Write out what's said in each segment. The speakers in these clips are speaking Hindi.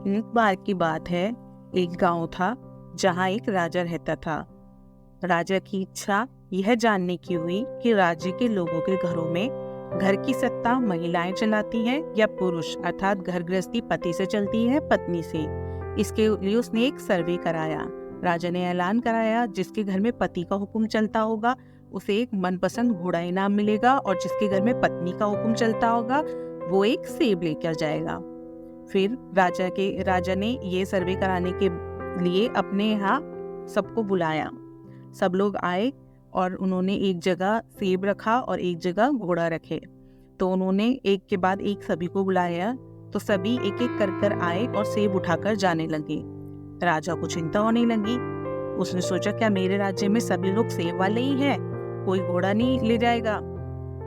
एक बार की बात है, एक गांव था जहां एक राजा रहता था। राजा की इच्छा यह जानने की हुई कि राज्य के लोगों के घरों में घर की सत्ता महिलाएं चलाती हैं या पुरुष, अर्थात घर गृहस्थी पति से चलती है पत्नी से। इसके लिए उसने एक सर्वे कराया। राजा ने ऐलान कराया, जिसके घर में पति का हुक्म चलता होगा उसे एक मनपसंद घोड़ा इनाम मिलेगा, और जिसके घर में पत्नी का हुक्म चलता होगा वो एक सेब लेकर जाएगा। फिर राजा ने ये सर्वे कराने के लिए अपने यहाँ सबको बुलाया। सब लोग आए और उन्होंने एक जगह सेब रखा और एक जगह घोड़ा रखे। तो उन्होंने एक के बाद एक सभी को बुलाया, तो सभी एक एक कर कर आए और सेब उठाकर जाने लगे। राजा को चिंता होने लगी। उसने सोचा, क्या मेरे राज्य में सभी लोग सेब वाले ही हैं, कोई घोड़ा नहीं ले जाएगा?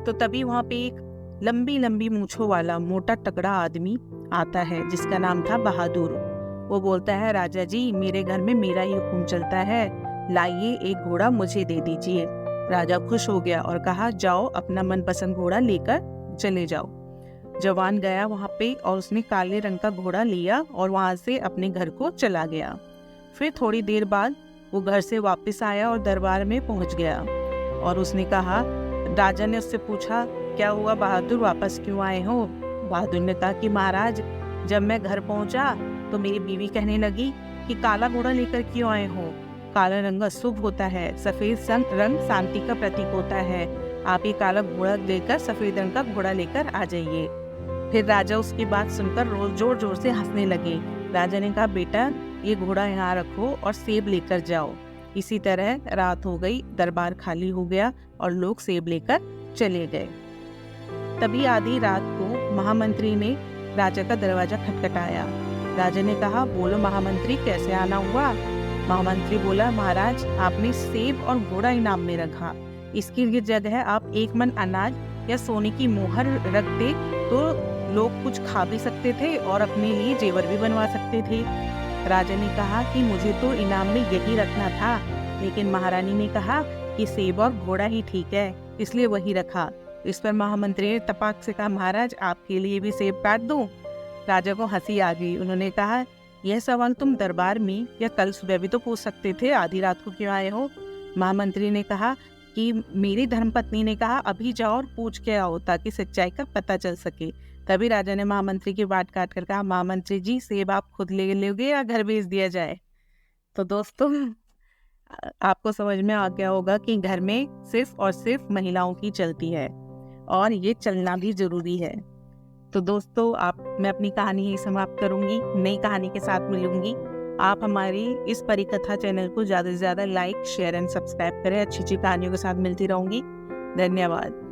तो तभी वहाँ पे एक लंबी लंबी मूंछों वाला मोटा तगड़ा आदमी आता है, जिसका नाम था बहादुर। वो बोलता है, राजा जी, मेरे घर में मेरा ही हुक्म चलता है, लाइए एक घोड़ा मुझे दे दीजिए। राजा खुश हो गया और कहा, जाओ अपना मनपसंद घोड़ा लेकर चले जाओ। जवान गया वहाँ पे और उसने काले रंग का घोड़ा लिया और वहाँ से अपने घर को चला गया। फिर थोड़ी देर बाद वो घर से वापस आया और दरबार में पहुँच गया। और उसने कहा, राजा ने उससे पूछा, क्या हुआ बहादुर, वापस क्यों आए हो? बहादुर ने कहा कि महाराज, जब मैं घर पहुंचा तो मेरी बीवी कहने लगी कि काला घोड़ा लेकर क्यों आए हो? काला रंग अशुभ होता है, सफेद रंग शांति का प्रतीक होता है। आप ये काला घोड़ा लेकर सफेद रंग का घोड़ा लेकर आ जाइए। फिर राजा उसकी बात सुनकर रोज जोर जोर से हंसने लगे। राजा ने कहा, बेटा, ये घोड़ा यहाँ रखो और सेब लेकर जाओ। इसी तरह रात हो गई, दरबार खाली हो गया और लोग सेब लेकर चले गए। तभी आधी रात को महामंत्री ने राजा का दरवाजा खटखटाया। राजा ने कहा, बोलो महामंत्री, कैसे आना हुआ? महामंत्री बोला, महाराज, आपने सेब और घोड़ा इनाम में रखा, इसकी जगह आप एक मन अनाज या सोने की मोहर रख दे तो लोग कुछ खा भी सकते थे और अपने लिए जेवर भी बनवा सकते थे। राजा ने कहा कि मुझे तो इनाम में यही रखना था, लेकिन महारानी ने कहा कि सेब और घोड़ा ही ठीक है, इसलिए वही रखा। इस पर महामंत्री ने तपाक से कहा, महाराज, आपके लिए भी सेब काट दूं? राजा को हंसी आ गई। उन्होंने कहा, यह सवाल तुम दरबार में या कल सुबह भी तो पूछ सकते थे, आधी रात को क्यों आए हो? महामंत्री ने कहा कि मेरी धर्मपत्नी ने कहा अभी जाओ और पूछ के आओ, ताकि सच्चाई का पता चल सके। तभी राजा ने महामंत्री की बात काट कर कहा, महामंत्री जी, सेब आप खुद ले लोगे या घर भेज दिया जाए? तो दोस्तों, आपको समझ में आ गया होगा कि घर में सिर्फ और सिर्फ महिलाओं की चलती है, और ये चलना भी जरूरी है। तो दोस्तों, मैं अपनी कहानी यही समाप्त करूंगी, नई कहानी के साथ मिलूंगी। आप हमारी इस परिकथा चैनल को ज़्यादा से ज़्यादा लाइक, शेयर एंड सब्सक्राइब करें। अच्छी अच्छी कहानियों के साथ मिलती रहूंगी। धन्यवाद।